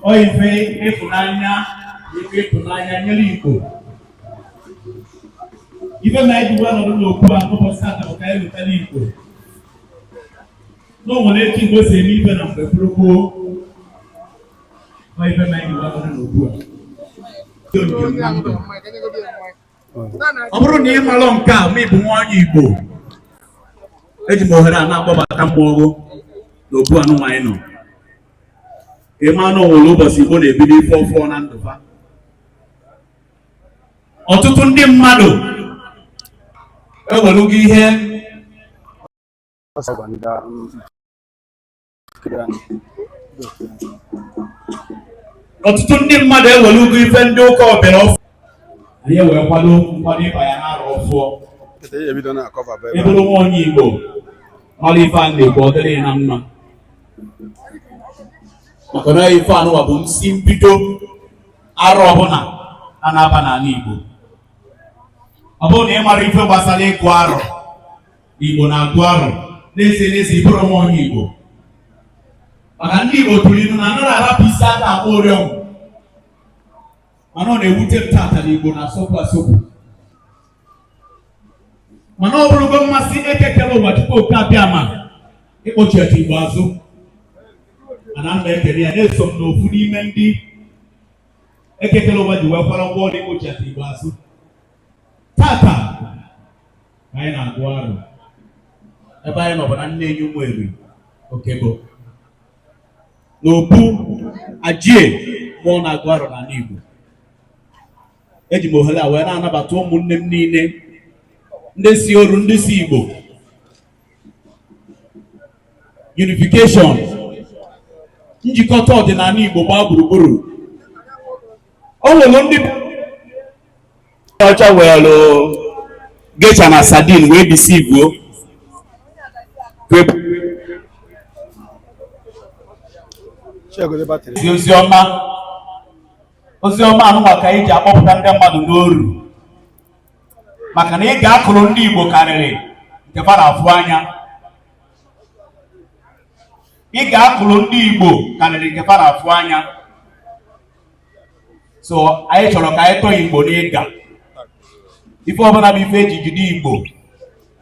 Oife ịfụnanya nyere Igbo. Ife na-ejiwa nọdụ n'okwu a n'ụbọchị taa bụ ka anyị lụtara Igbo. N'onwere etu Igbo si eme ife na mgbe gboo. Ife na-ejiwa nọdụ n'okwu a. Ọ bụrụ na ị malụ nke a ma ị bụ nwa onye Igbo, eji m ohere a na-akpọbata mmụọ n'okwu anụnwa anyị nọ. Ịma na onwere ụbọchị Igbo na-ebido ife ọfụọ na ndụ ha. Ọtụtụ ndị mmadụ ewelugo ihe ndị ụka ọbịara ọfụ. Anyị wee kwado ịba ya n'arọ ọfụọ. Ebụrụ nwa onye Igbo mara ife a na-ekwu ọ dịrị na mma. Maka na ife anụwa bụ nsi mbido arọ ọbụla a na-aba n'ala Igbo. Ọ bụrụ na ị mara ife gbasara ịgụ arọ, Igbo na-agụ arọ n'ezi bụrụ nwa onye Igbo. Maka ndị Igbo tụrụ ilu na anaghị arapụ isi aka akpọ oriọm. Mana ọ na-ewute m tata na Igbo na-asọpụ asọpụ. Mana ọ bụrụgo mmasị ekekere ụwa tupu oke abịa ma ịkpọchi etu Igbo azụ. Mana mba ekele ya na-eso m n'ofu n'ime ndị ekekele ụwa ji wekwara ụgwọ ọrụ ịkpọchi etu Igbo azụ. Tata anyị na-agụ arụ ebe anyị nọ bụ na nne enyi ụmụ eri Okebo n'Obu Ajie mụọ na-agụ arụ n'ala Igbo. Eji m ohere a wee na-anabata ụmụnne m niile ndị si oru, ndị si Igbo unification, njikọta ọdịnala Igbo gbaa gburugburu. O nwere ndị ọcha were gecha na sardine wee disivụo oziọma anụnwa ka anyị ji akpọpụta ndị mmadụ n'oru. Maka na ị ga-akụrụ ndị Igbo karịrị nke fara afụ anya. Ị ga-akụrụ ndị Igbo karịrị nke fara afụ anya. So anyị chọrọ ka anyị tọọ Igbo n'ịga. Ife ọbụla bụ ife eji jide Igbo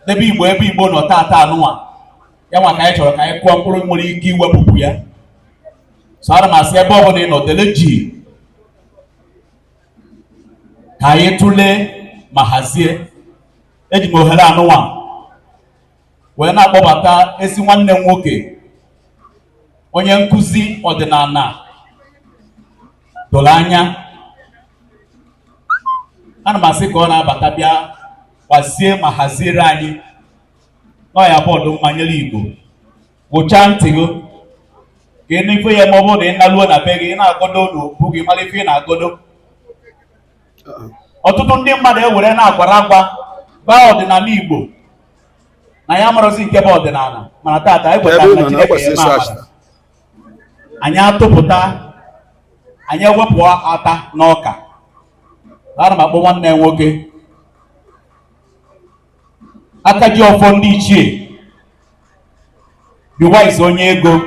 n'ebe Igbo nọ tata anụnwa ya nwa ka anyị chọrọ ka anyị kụọ mkpụrụ nwere ike iwepụpụ ya. So ana m asị ebe ọbụla ị nọ dele ji ka anyị tụlee ma hazie. Eji m ohere anụnwa wee na-akpọbata ezi nwanne m nwoke onye nkụzi ọdịnala doro anya. Ana m asị ka ọ na-abata bịa gbazie ma haziere anyị n'ọya bọọdụ mmanyere Igbo. Gụchaa ntị gị ka ị n'ife ya ma ọ bụrụ na ị naluo na be gị, ị na-agodo n'okwu gị mara ife ị na-agodo. Ọtụtụ ndị mmadụ ewere na-agwara agwa baa ọdịnala Igbo na ya marọzi nke bụ ọdịnala, mana tata anyị kwetara na Chineke ya eme amara. Anyị atụpụta, anyị ewepụ ata n'ọka. Ana m akpọ nwanne ya nwoke aka ji ọfọ ndị ichie Biwise, onye ego,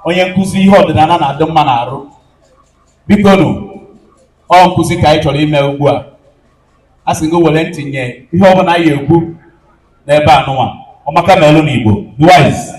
onye nkụzi ihe ọdịnala na-adị mma na-arụ. Biko nụ, ọ nkụzi ka anyị chọrọ ime ugbu a. A sị gị were ntị nye ihe ọbụla anyị ekwu n'ebe anụnwa ọmaka melụ n'Igbo. Biwise.